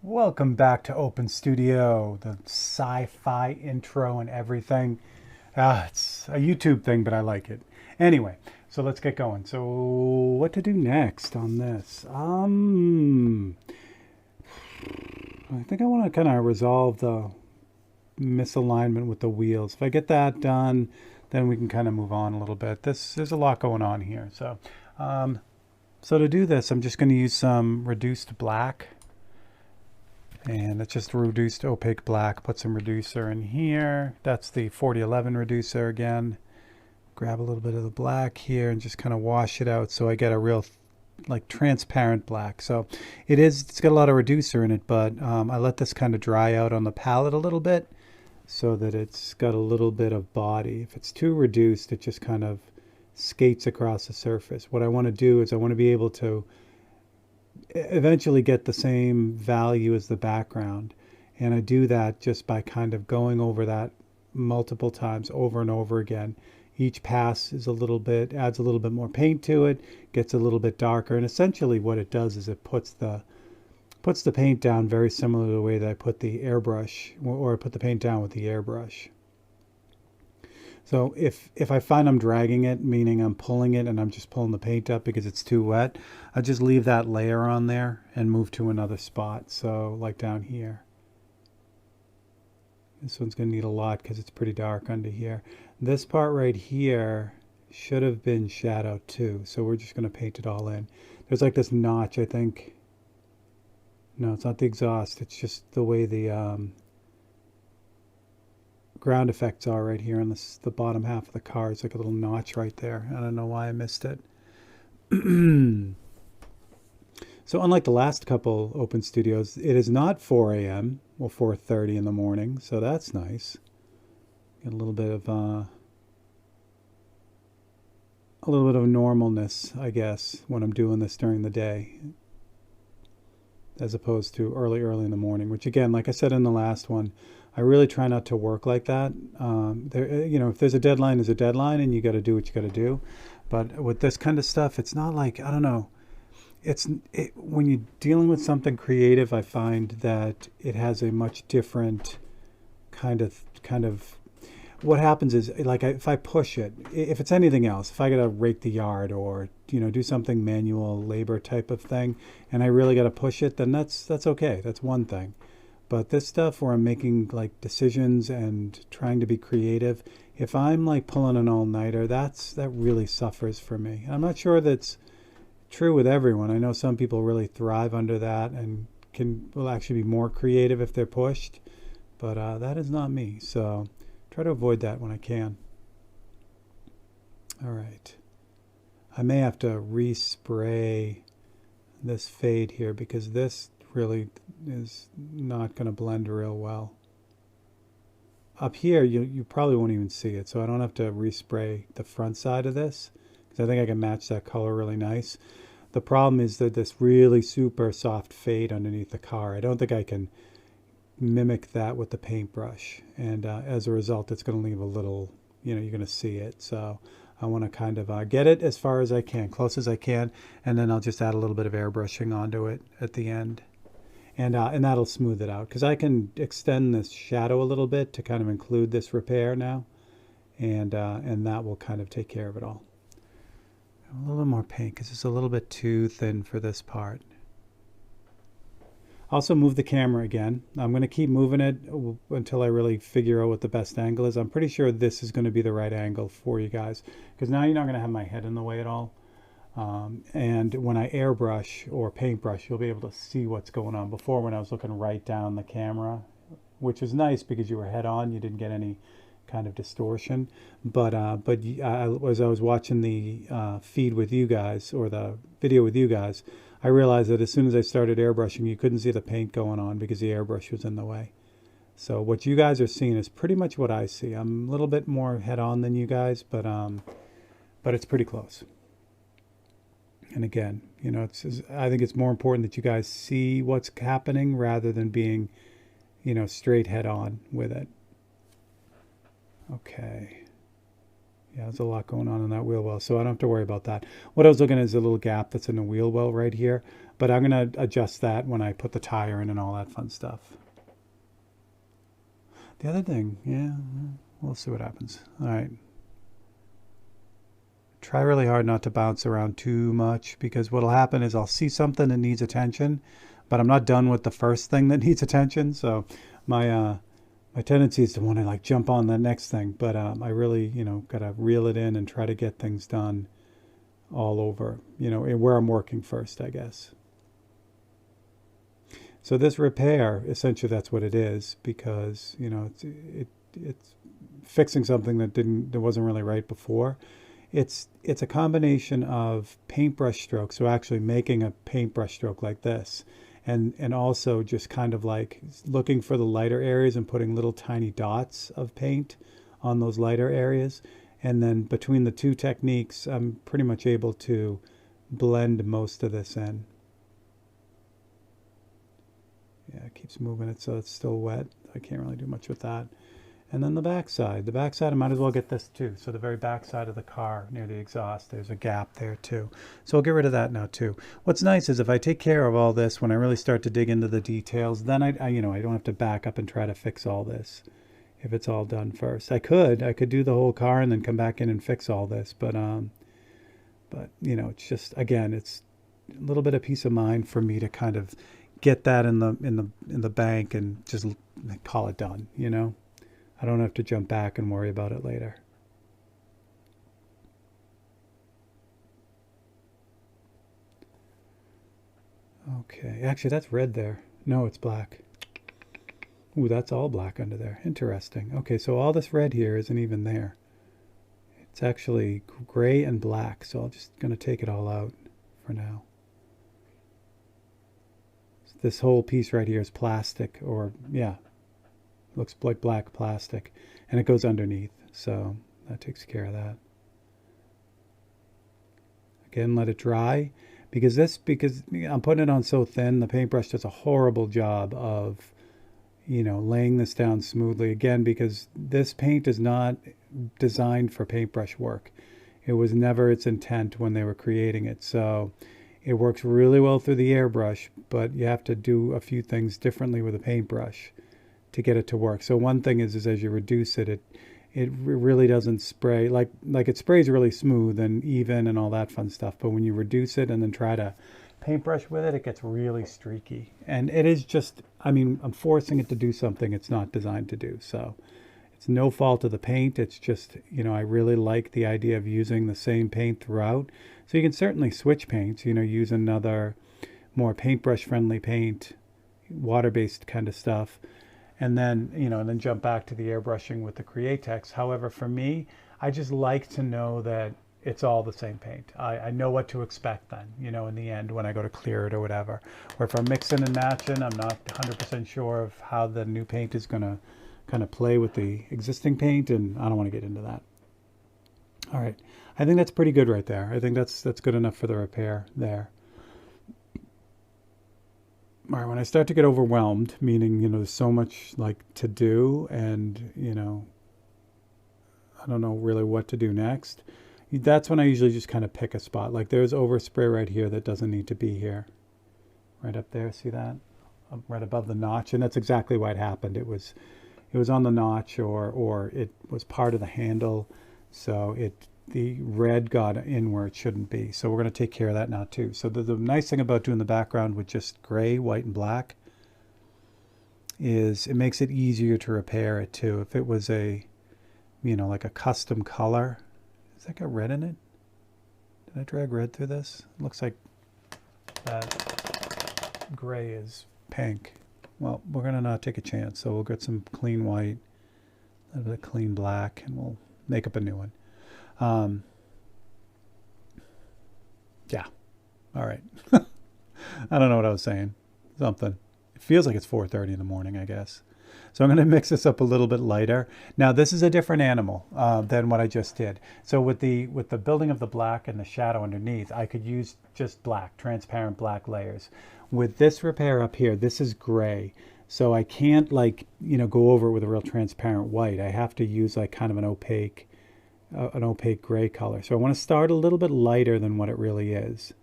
Welcome back to Open Studio, the sci-fi intro and everything. It's a YouTube thing, but I like it. Anyway, so let's get going. So what to do next on this? I think I want to kind of resolve the misalignment with the wheels. If I get that done, then we can kind of move on a little bit. There's a lot going on here. Um, so to do this, I'm just going to use some reduced black. And it's just a reduced opaque black. Put some reducer in here. That's the 4011 reducer again. Grab a little bit of the black here and just kind of wash it out so I get a real like transparent black. So it's got a lot of reducer in it, but I let this kind of dry out on the palette a little bit so that it's got a little bit of body. If it's too reduced, it just kind of skates across the surface. What I want to do is I want to be able to eventually get the same value as the background. And I do that just by kind of going over that multiple times over and over again. Each pass is adds a little bit more paint to it, gets a little bit darker. And essentially what it does is it puts the paint down very similar to the way that I put the airbrush, or I put the paint down with the airbrush. So if I find I'm dragging it, meaning I'm pulling it and I'm just pulling the paint up because it's too wet, I just leave that layer on there and move to another spot. So like down here. This one's going to need a lot because it's pretty dark under here. This part right here should have been shadowed too. So we're just going to paint it all in. There's like this notch, I think. No, it's not the exhaust. It's just the way the ground effects are right here on the bottom half of the car. It's like a little notch right there. I don't know why I missed it. So unlike the last couple open studios, it is not 4 a.m. or 4:30 in the morning, so that's nice. Get a little bit of normalness, I guess, when I'm doing this during the day, as opposed to early in the morning. Which again, like I said in the last one, I really try not to work like that. If there's a deadline, there's a deadline, and you got to do what you got to do. But with this kind of stuff, it's not like, I don't know. When you're dealing with something creative, I find that it has a much different kind of. What happens is, like, if I push it, if it's anything else, if I got to rake the yard or do something manual labor type of thing, and I really got to push it, then that's okay. That's one thing. But this stuff where I'm making like decisions and trying to be creative, if I'm like pulling an all-nighter, that really suffers for me. And I'm not sure that's true with everyone. I know some people really thrive under that and will actually be more creative if they're pushed, but that is not me. So try to avoid that when I can. All right. I may have to respray this fade here because this really is not going to blend real well. Up here, you probably won't even see it, so I don't have to respray the front side of this because I think I can match that color really nice. The problem is that this really super soft fade underneath the car. I don't think I can mimic that with the paintbrush, and as a result, it's going to leave a little, you're going to see it. So I want to kind of get it as far as I can, close as I can, and then I'll just add a little bit of airbrushing onto it at the end. And that'll smooth it out because I can extend this shadow a little bit to kind of include this repair now, and that will kind of take care of it all. A little more paint because it's a little bit too thin for this part. Also move the camera again. I'm going to keep moving it until I really figure out what the best angle is. I'm pretty sure this is going to be the right angle for you guys because now you're not going to have my head in the way at all. And when I airbrush or paintbrush, you'll be able to see what's going on. Before, when I was looking right down the camera, which is nice because you were head on, you didn't get any kind of distortion. But as I was watching the feed with you guys, or the video with you guys, I realized that as soon as I started airbrushing, you couldn't see the paint going on because the airbrush was in the way. So what you guys are seeing is pretty much what I see. I'm a little bit more head on than you guys, but it's pretty close. And again, I think it's more important that you guys see what's happening rather than being, straight head on with it. Okay. Yeah, there's a lot going on in that wheel well, so I don't have to worry about that. What I was looking at is a little gap that's in the wheel well right here. But I'm going to adjust that when I put the tire in and all that fun stuff. The other thing, yeah, we'll see what happens. All right. Try really hard not to bounce around too much, because what'll happen is I'll see something that needs attention, but I'm not done with the first thing that needs attention. So my tendency is to want to like jump on the next thing, but I really, got to reel it in and try to get things done all over, where I'm working first, I guess. So this repair, essentially that's what it is, because, it's fixing something that wasn't really right before. It's a combination of paintbrush strokes, so actually making a paintbrush stroke like this, and also just kind of like looking for the lighter areas and putting little tiny dots of paint on those lighter areas. And then between the two techniques, I'm pretty much able to blend most of this in. Yeah, it keeps moving it so it's still wet. I can't really do much with that. And then the backside. The backside, I might as well get this too. So the very backside of the car near the exhaust, there's a gap there too. So I'll get rid of that now too. What's nice is if I take care of all this, when I really start to dig into the details, then I don't have to back up and try to fix all this. If it's all done first, I could do the whole car and then come back in and fix all this. But it's just, again, it's a little bit of peace of mind for me to kind of get that in the bank and just call it done. I don't have to jump back and worry about it later. Okay, actually that's red there. No, it's black. Ooh, that's all black under there. Interesting. Okay, so all this red here isn't even there. It's actually gray and black, so I'm just going to take it all out for now. This whole piece right here is plastic, or yeah, looks like black plastic, and it goes underneath, so that takes care of that. Again, let it dry, because I'm putting it on so thin, the paintbrush does a horrible job of laying this down smoothly, again, because this paint is not designed for paintbrush work. It was never its intent when they were creating it. So it works really well through the airbrush, but you have to do a few things differently with a paintbrush to get it to work. So one thing is as you reduce it, it really doesn't spray like it sprays really smooth and even and all that fun stuff. But when you reduce it and then try to paintbrush with it, it gets really streaky. And it is just, I'm forcing it to do something it's not designed to do. So it's no fault of the paint. It's just, I really like the idea of using the same paint throughout. So you can certainly switch paints, use another more paintbrush friendly paint, water-based kind of stuff. And then, and then jump back to the airbrushing with the Createx. However, for me, I just like to know that it's all the same paint. I know what to expect then, in the end when I go to clear it or whatever. Or if I'm mixing and matching, I'm not 100% sure of how the new paint is going to kind of play with the existing paint, and I don't want to get into that. All right. I think that's pretty good right there. I think that's good enough for the repair there. All right, when I start to get overwhelmed, meaning, there's so much like to do and, I don't know really what to do next. That's when I usually just kind of pick a spot. Like there's overspray right here that doesn't need to be here. Right up there, see that? Right above the notch, and that's exactly what happened. It was on the notch or it was part of the handle, so the red got in where it shouldn't be. So we're going to take care of that now too. So the nice thing about doing the background with just gray, white, and black is it makes it easier to repair it too. If it was a, like a custom color, has that got red in it? Did I drag red through this? It looks like that gray is pink. Well, we're going to not take a chance. So we'll get some clean white, a little bit of clean black, and we'll make up a new one. Yeah. All right. I don't know what I was saying. Something. It feels like it's 4:30 in the morning, I guess. So I'm going to mix this up a little bit lighter. Now this is a different animal than what I just did. So with the building of the black and the shadow underneath, I could use just black, transparent black layers. With this repair up here, this is gray. So I can't go over it with a real transparent white. I have to use like kind of an opaque gray color. So I want to start a little bit lighter than what it really is.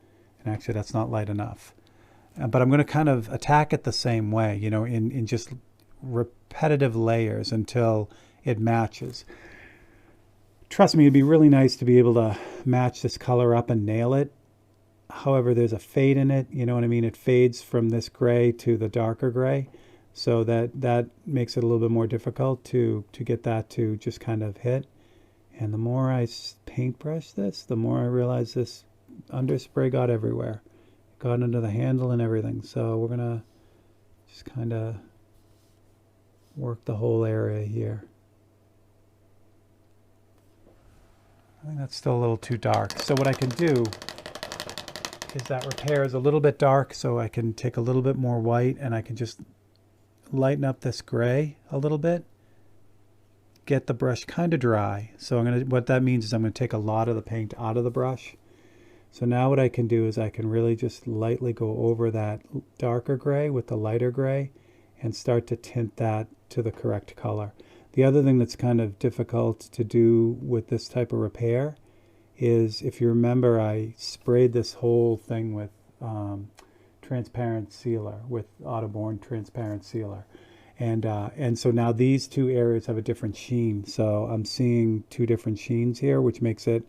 And actually that's not light enough. but I'm going to kind of attack it the same way, you know, in just repetitive layers until it matches. Trust me, it'd be really nice to be able to match this color up and nail it. However, there's a fade in it, you know what I mean? It fades from this gray to the darker gray. So that makes it a little bit more difficult to get that to just kind of hit. And the more I paintbrush this, the more I realize this underspray got everywhere. It got under the handle and everything. So we're going to just kind of work the whole area here. I think that's still a little too dark. So what I can do is that repair is a little bit dark, so I can take a little bit more white and I can just lighten up this gray a little bit. Get the brush kind of dry. So what that means is I'm going to take a lot of the paint out of the brush. So now what I can do is I can really just lightly go over that darker gray with the lighter gray and start to tint that to the correct color. The other thing that's kind of difficult to do with this type of repair is, if you remember, I sprayed this whole thing with transparent sealer, with Autoborn transparent sealer. And so now these two areas have a different sheen. So I'm seeing two different sheens here, which makes it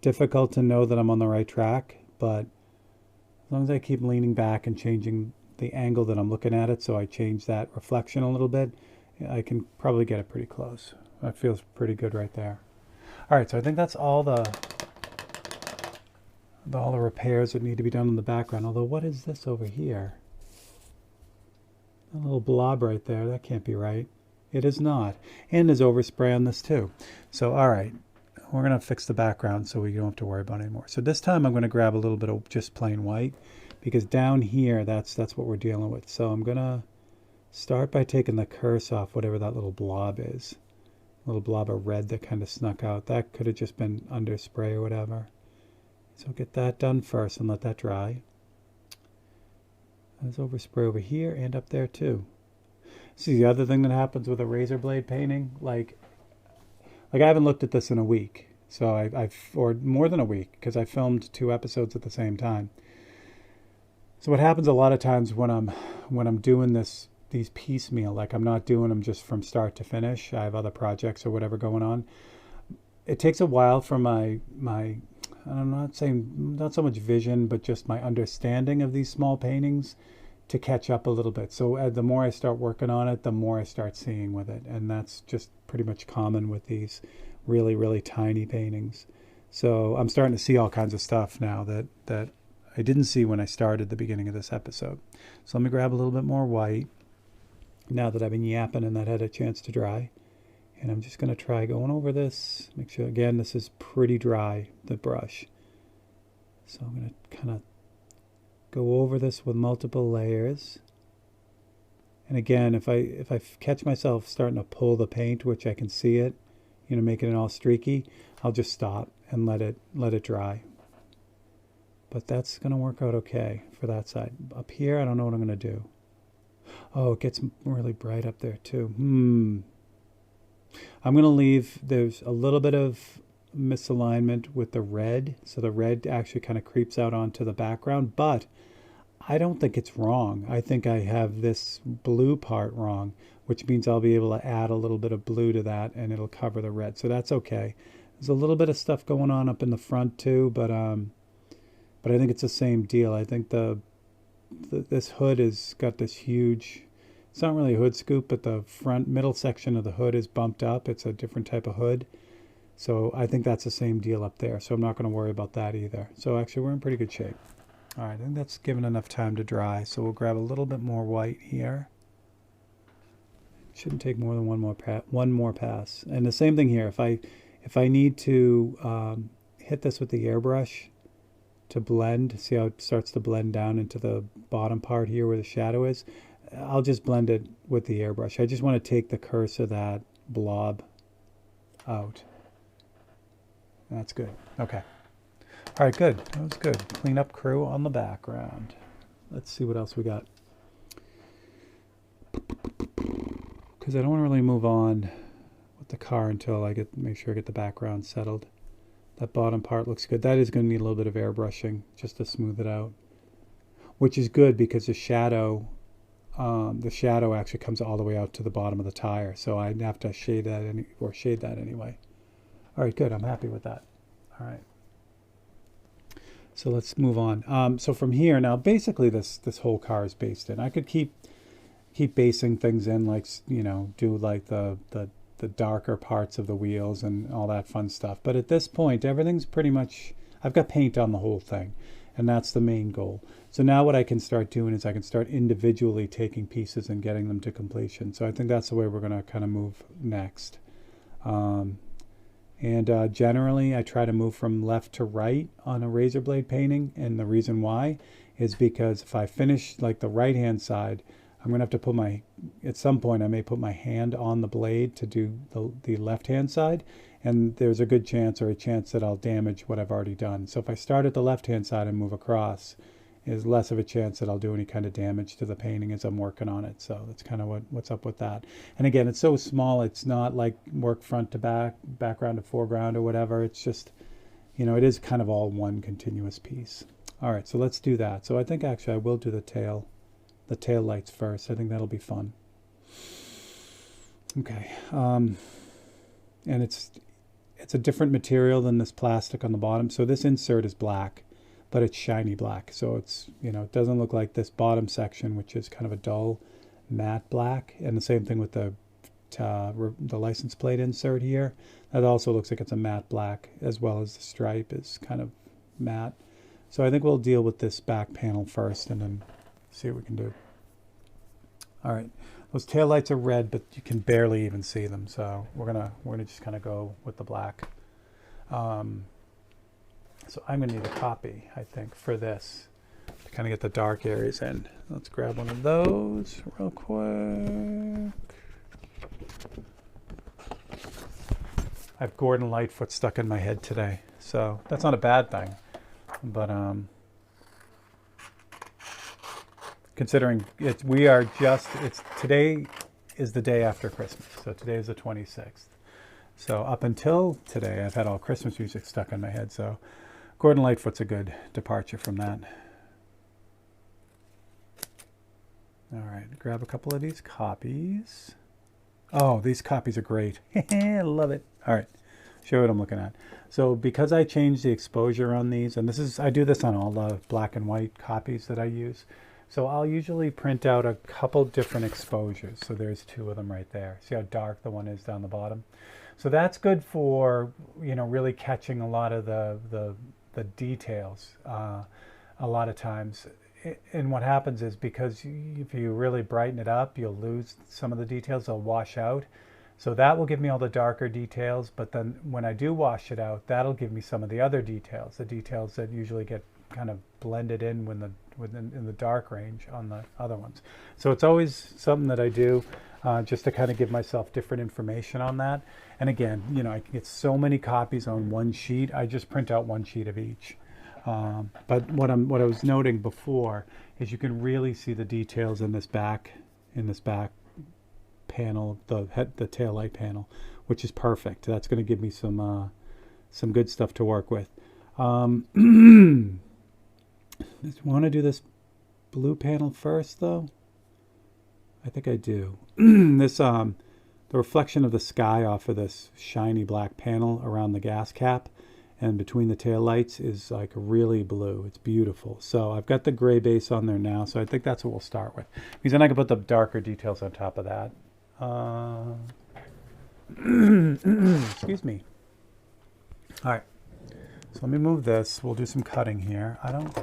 difficult to know that I'm on the right track. But as long as I keep leaning back and changing the angle that I'm looking at it, so I change that reflection a little bit, I can probably get it pretty close. That feels pretty good right there. All right, so I think that's all the repairs that need to be done in the background. Although, what is this over here? A little blob right there. That can't be right. It is not. And there's overspray on this too. So, all right, we're going to fix the background so we don't have to worry about it anymore. So this time I'm going to grab a little bit of just plain white, because down here, that's what we're dealing with. So I'm going to start by taking the curse off whatever that little blob is. A little blob of red that kind of snuck out. That could have just been underspray or whatever. So get that done first and let that dry. There's overspray over here and up there too. See, the other thing that happens with a razor blade painting, like I haven't looked at this in a week. So or more than a week, because I filmed 2 episodes at the same time. So what happens a lot of times when I'm doing these piecemeal, like I'm not doing them just from start to finish, I have other projects or whatever going on, it takes a while for my I'm not saying not so much vision, but just my understanding of these small paintings to catch up a little bit. So the more I start working on it, the more I start seeing with it. And that's just pretty much common with these really, really tiny paintings. So I'm starting to see all kinds of stuff now that I didn't see when I started the beginning of this episode. So let me grab a little bit more white now that I've been yapping and that had a chance to dry. And I'm just going to try going over this. Make sure, again, this is pretty dry, the brush. So I'm going to kind of go over this with multiple layers. And again, if I catch myself starting to pull the paint, which I can see it, you know, making it all streaky, I'll just stop and let it dry. But that's going to work out okay for that side. Up here, I don't know what I'm going to do. Oh, it gets really bright up there too. I'm going to leave, there's a little bit of misalignment with the red. So the red actually kind of creeps out onto the background, but I don't think it's wrong. I think I have this blue part wrong, which means I'll be able to add a little bit of blue to that and it'll cover the red. So that's okay. There's a little bit of stuff going on up in the front too, but I think it's the same deal. I think this hood has got this huge, it's not really a hood scoop, but the front middle section of the hood is bumped up. It's a different type of hood. So I think that's the same deal up there. So I'm not going to worry about that either. So actually we're in pretty good shape. All right, I think that's given enough time to dry. So we'll grab a little bit more white here. Shouldn't take more than one more pass. And the same thing here. If I need to hit this with the airbrush to blend, see how it starts to blend down into the bottom part here where the shadow is, I'll just blend it with the airbrush. I just want to take the curse of that blob out. That's good. Okay. All right, good. That was good. Clean up crew on the background. Let's see what else we got. Because I don't want to really move on with the car until I make sure I get the background settled. That bottom part looks good. That is going to need a little bit of airbrushing just to smooth it out. which is good because the shadow actually comes all the way out to the bottom of the tire. So I'd have to shade that anyway. All right, good. I'm happy with that. All right. So let's move on. So from here now, basically this whole car is based in. I could keep basing things in, like, you know, do like the darker parts of the wheels and all that fun stuff. But at this point, everything's pretty much, I've got paint on the whole thing, and that's the main goal. So now what I can start doing is I can start individually taking pieces and getting them to completion. So I think that's the way we're going to kind of move next. Generally, I try to move from left to right on a razor blade painting. And the reason why is because if I finish like the right-hand side, I'm going to have to put at some point, I may put my hand on the blade to do the left-hand side. And there's a good chance that I'll damage what I've already done. So if I start at the left-hand side and move across, is less of a chance that I'll do any kind of damage to the painting as I'm working on it. So that's kind of what's up with that. And again, it's so small, it's not like work front to back, background to foreground or whatever. It's just, you know, it is kind of all one continuous piece. All right, so let's do that. So I think actually I will do the tail lights first. I think that'll be fun. Okay, and it's a different material than this plastic on the bottom. So this insert is black, but it's shiny black. So it's, you know, it doesn't look like this bottom section, which is kind of a dull matte black. And the same thing with the license plate insert here. That also looks like it's a matte black, as well as the stripe is kind of matte. So I think we'll deal with this back panel first and then see what we can do. All right, those taillights are red, but you can barely even see them. So we're gonna just kind of go with the black. So I'm going to need a copy, I think, for this to kind of get the dark areas in. Let's grab one of those real quick. I have Gordon Lightfoot stuck in my head today, so that's not a bad thing. But considering today is the day after Christmas, so today is the 26th. So up until today, I've had all Christmas music stuck in my head, so Gordon Lightfoot's a good departure from that. All right, grab a couple of these copies. Oh, these copies are great. I love it. All right, show you what I'm looking at. So because I changed the exposure on these, and I do this on all the black and white copies that I use. So I'll usually print out a couple different exposures. So there's two of them right there. See how dark the one is down the bottom? So that's good for, you know, really catching a lot of the details a lot of times. And what happens is, because if you really brighten it up, you'll lose some of the details. They'll wash out. So that will give me all the darker details, but then when I do wash it out, that'll give me some of the other details, the details that usually get kind of blended in in the dark range on the other ones. So it's always something that I do just to kind of give myself different information on that. And again, you know, I can get so many copies on one sheet. I just print out one sheet of each. But what I was noting before is you can really see the details in this back panel, the tail light panel, which is perfect. That's going to give me some good stuff to work with. Want to do this blue panel first, though? I think I do. The reflection of the sky off of this shiny black panel around the gas cap and between the tail lights is like really blue. It's beautiful. So I've got the gray base on there now, so I think that's what we'll start with. Because then I can put the darker details on top of that. Excuse me. All right. So let me move this. We'll do some cutting here. I don't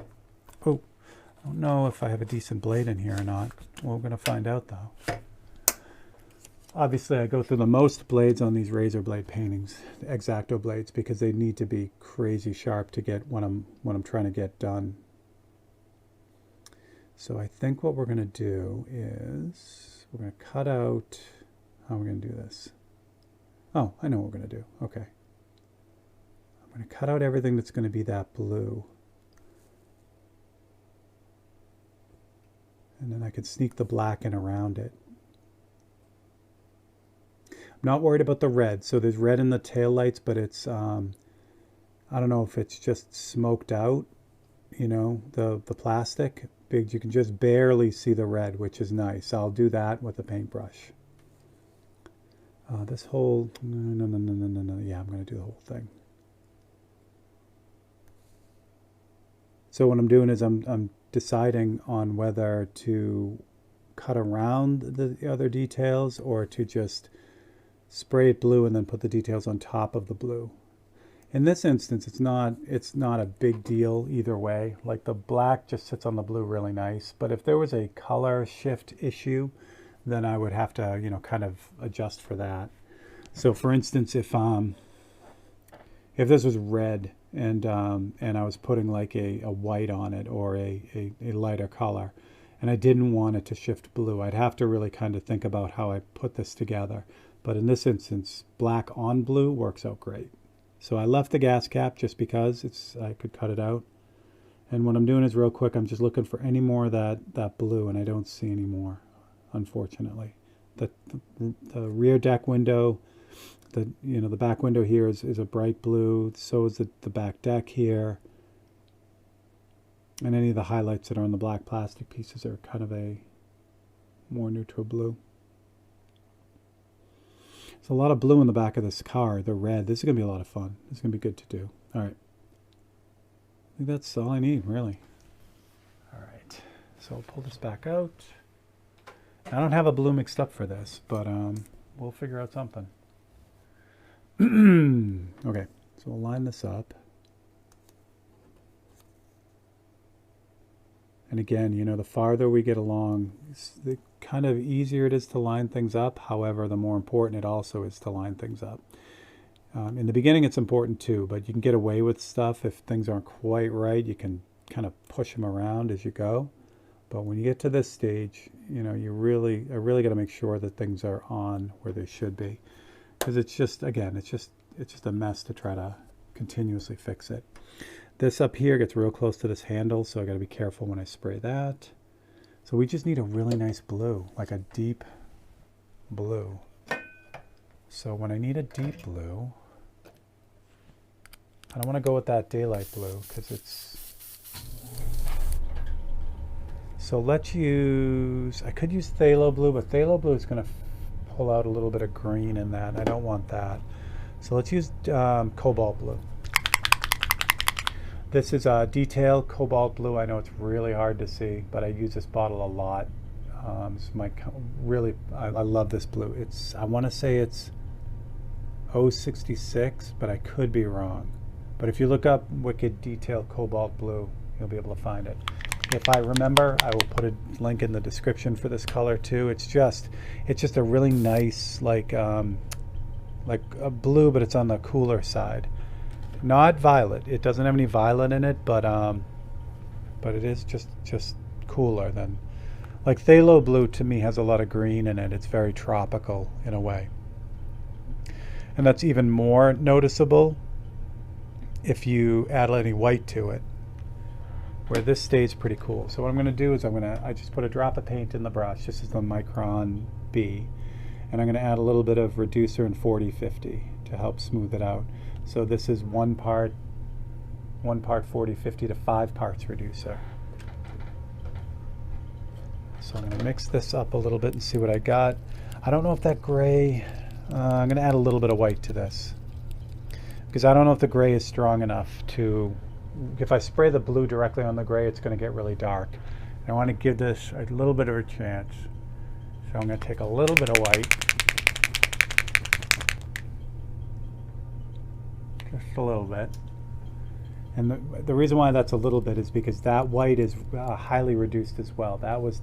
know if I have a decent blade in here or not. Well, we're going to find out, though. Obviously, I go through the most blades on these razor blade paintings, the X-Acto blades, because they need to be crazy sharp to get what I'm trying to get done. So I think what we're going to do is we're going to cut out. How are we going to do this? Oh, I know what we're going to do. Okay. I'm going to cut out everything that's going to be that blue. And then I can sneak the black in around it. I'm not worried about the red. So there's red in the tail lights, but it's, I don't know if it's just smoked out, you know, the plastic. big. You can just barely see the red, which is nice. I'll do that with a paintbrush. This whole, no. Yeah, I'm going to do the whole thing. So what I'm doing is I'm deciding on whether to cut around the other details or to just spray it blue and then put the details on top of the blue. In this instance, it's not a big deal either way. Like the black just sits on the blue really nice. But if there was a color shift issue, then I would have to, you know, kind of adjust for that. So for instance, if this was red and I was putting like a white on it or a lighter color, and I didn't want it to shift blue, I'd have to really kind of think about how I put this together. But in this instance, black on blue works out great. So I left the gas cap just because I could cut it out. And what I'm doing is real quick, I'm just looking for any more of that blue, and I don't see any more, unfortunately. The rear deck window, the back window here is a bright blue. So is the back deck here. And any of the highlights that are on the black plastic pieces are kind of a more neutral blue. There's a lot of blue in the back of this car, the red. This is going to be a lot of fun. This is going to be good to do. All right. I think that's all I need, really. All right. So I'll pull this back out. I don't have a blue mixed up for this, but we'll figure out something. Okay. So we'll line this up. And again, you know, the farther we get along, the kind of easier it is to line things up. However, the more important it also is to line things up. In the beginning, it's important too, but you can get away with stuff if things aren't quite right. You can kind of push them around as you go. But when you get to this stage, you know, I really got to make sure that things are on where they should be, because it's just a mess to try to continuously fix it. This up here gets real close to this handle, so I got to be careful when I spray that. So we just need a really nice blue, like a deep blue. So when I need a deep blue, I don't want to go with that daylight blue because it's... So let's use... I could use phthalo blue, but phthalo blue is going to pull out a little bit of green in that. I don't want that. So let's use cobalt blue. This is a detail cobalt blue. I know it's really hard to see, but I use this bottle a lot. It's I love this blue. I want to say it's 066, but I could be wrong. But if you look up Wicked Detail Cobalt Blue, you'll be able to find it. If I remember, I will put a link in the description for this color too. It's just a really nice, like a blue, but it's on the cooler side. Not violet. It doesn't have any violet in it, but it is just cooler than, like phthalo blue to me has a lot of green in it. It's very tropical in a way. And that's even more noticeable if you add any white to it, where this stays pretty cool. So what I'm going to do is I just put a drop of paint in the brush. This is the Micron B. And I'm going to add a little bit of reducer in 40-50 to help smooth it out. So this is one part 40-50 to 5 parts reducer. So I'm going to mix this up a little bit and see what I got. I don't know if that gray, I'm going to add a little bit of white to this, because I don't know if the gray is strong enough to, if I spray the blue directly on the gray, it's going to get really dark. I want to give this a little bit of a chance. So I'm going to take a little bit of white. Just a little bit. And the reason why that's a little bit is because that white is highly reduced as well. That was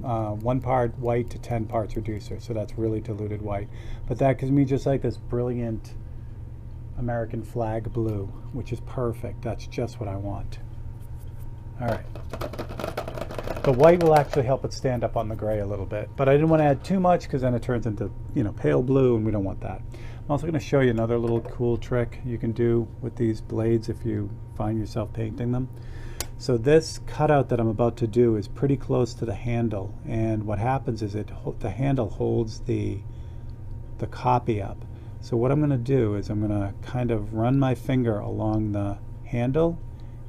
1 part white to 10 parts reducer, so that's really diluted white. But that gives me just like this brilliant American flag blue, which is perfect. That's just what I want. All right. The white will actually help it stand up on the gray a little bit, but I didn't want to add too much because then it turns into, you know, pale blue, and we don't want that. I'm also going to show you another little cool trick you can do with these blades if you find yourself painting them. So this cutout that I'm about to do is pretty close to the handle, and what happens is the handle holds the copy up. So what I'm going to do is I'm going to kind of run my finger along the handle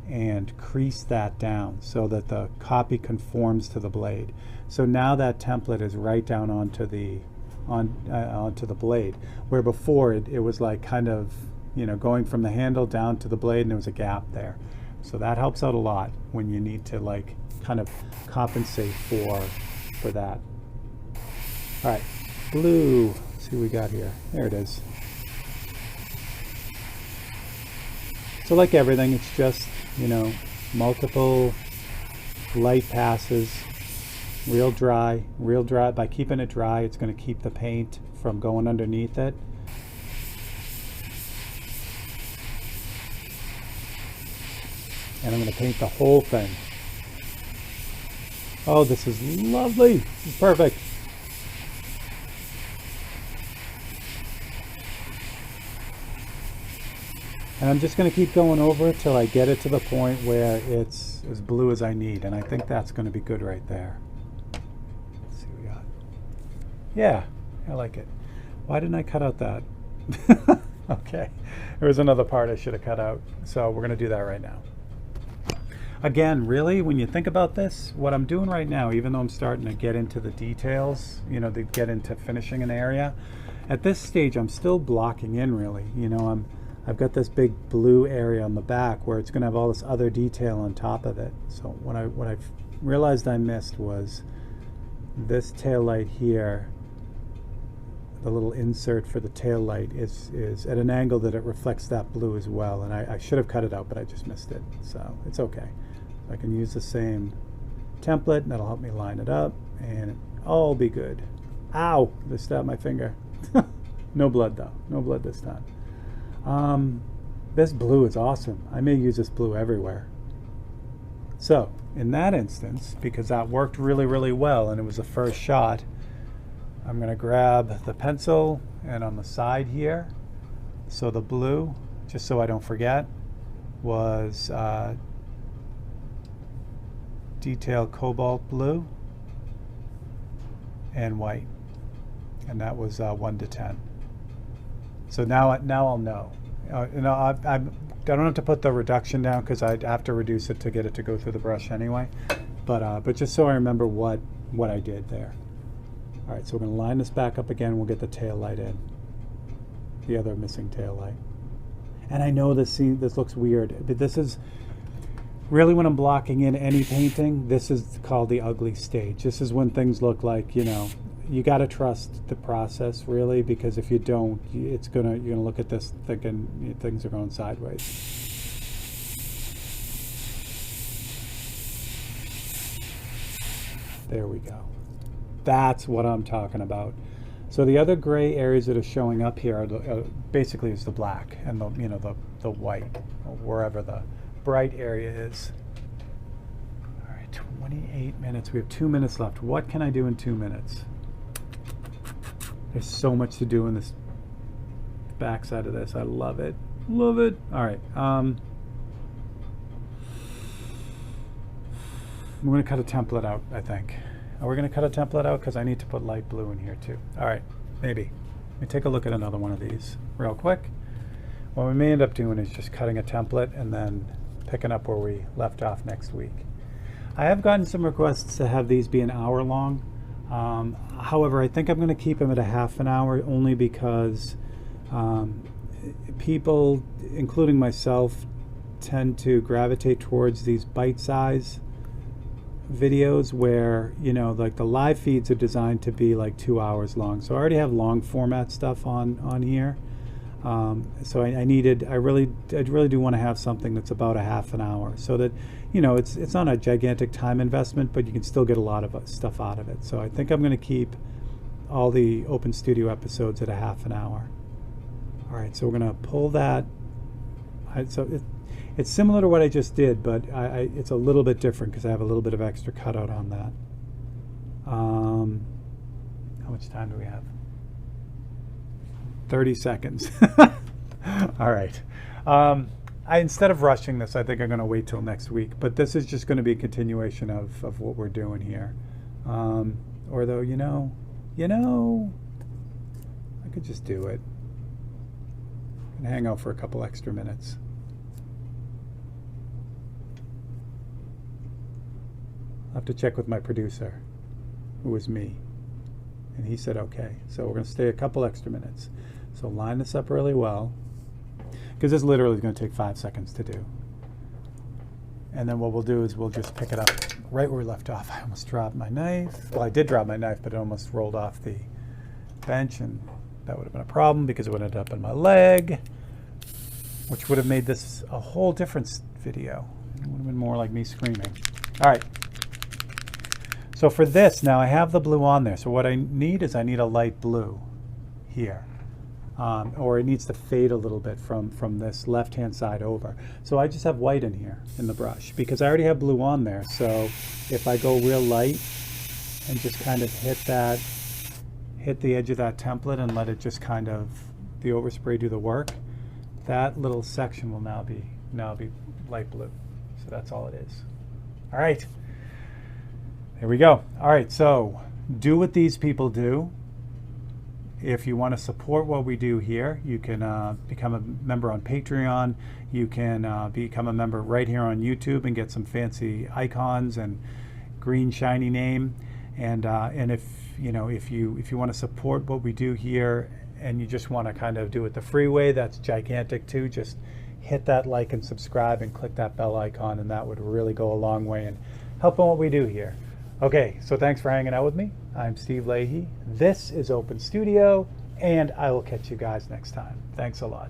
and crease that down so that the copy conforms to the blade. So now that template is right down onto the onto the blade, where before it was like kind of, you know, going from the handle down to the blade, and there was a gap there. So that helps out a lot when you need to like kind of compensate for that. All right, blue. Let's see what we got here. There it is. So like everything, it's just, you know, multiple light passes, real dry. By keeping it dry, it's going to keep the paint from going underneath it. And I'm going to paint the whole thing. Oh, this is lovely. This is perfect. And I'm just going to keep going over it till I get it to the point where it's as blue as I need. And I think that's going to be good right there. Let's see what we got. Yeah, I like it. Why didn't I cut out that? Okay, there was another part I should have cut out. So we're going to do that right now. Again, really, when you think about this, what I'm doing right now, even though I'm starting to get into the details, you know, to get into finishing an area, at this stage I'm still blocking in really. You know, I've got this big blue area on the back where it's going to have all this other detail on top of it. So what I realized I missed was this tail light here. The little insert for the tail light is at an angle that it reflects that blue as well. And I should have cut it out, but I just missed it. So it's okay. I can use the same template, and that'll help me line it up, and it'll all be good. Ow! Just stabbed my finger. No blood though. No blood this time. This blue is awesome. I may use this blue everywhere. So in that instance, because that worked really, really well and it was the first shot, I'm going to grab the pencil, and on the side here, so the blue, just so I don't forget, was detail cobalt blue and white, and that was 1 to 10. So now I'll know. You know, I don't have to put the reduction down because I'd have to reduce it to get it to go through the brush anyway. But just so I remember what I did there. All right, so we're going to line this back up again. We'll get the tail light in, the other missing tail light. And I know this looks weird, but this is really when I'm blocking in any painting. This is called the ugly stage. This is when things look like, you know, you got to trust the process really, because if you don't, you're gonna look at this thinking things are going sideways. There we go. That's what I'm talking about. So the other gray areas that are showing up here are basically is the black and the white, or wherever the bright area is. All right, 28 minutes. We have 2 minutes left. What can I do in 2 minutes? There's so much to do in this backside of this. I love it. Love it. All right. We're going to cut a template out, I think. Are we going to cut a template out? Because I need to put light blue in here too. All right, maybe. Let me take a look at another one of these real quick. What we may end up doing is just cutting a template and then picking up where we left off next week. I have gotten some requests to have these be an hour long. However, I think I'm going to keep them at a half an hour, only because people, including myself, tend to gravitate towards these bite-size videos where, you know, like the live feeds are designed to be like 2 hours long. So I already have long format stuff on here. So I really do want to have something that's about a half an hour, so that, you know, it's not a gigantic time investment, but you can still get a lot of stuff out of it. So I think I'm going to keep all the Open Studio episodes at a half an hour. All right, so we're going to pull that. It's similar to what I just did, but it's a little bit different because I have a little bit of extra cutout on that. How much time do we have? 30 seconds. All right. Instead of rushing this, I think I'm going to wait till next week. But this is just going to be a continuation of what we're doing here. Or though, you know, I could just do it and hang out for a couple extra minutes. have to check with my producer, who was me. And he said, okay. So we're going to stay a couple extra minutes. So line this up really well, because this literally is going to take 5 seconds to do. And then what we'll do is we'll just pick it up right where we left off. I almost dropped my knife. Well, I did drop my knife, but it almost rolled off the bench, and that would have been a problem because it would have ended up in my leg, which would have made this a whole different video. It would have been more like me screaming. All right. So for this, now I have the blue on there. So what I need is I need a light blue here. Or it needs to fade a little bit from this left-hand side over. So I just have white in here in the brush because I already have blue on there. So if I go real light and just kind of hit the edge of that template and let it just kind of, the overspray do the work, that little section will now be light blue. So that's all it is. All right. There we go. All right, so do what these people do. If you want to support what we do here, you can become a member on Patreon. You can become a member right here on YouTube and get some fancy icons and green shiny name. And if you want to support what we do here and you just want to kind of do it the free way, that's gigantic too. Just hit that like and subscribe and click that bell icon, and that would really go a long way in helping what we do here. Okay, so thanks for hanging out with me. I'm Steve Leahy. This is Open Studio, and I will catch you guys next time. Thanks a lot.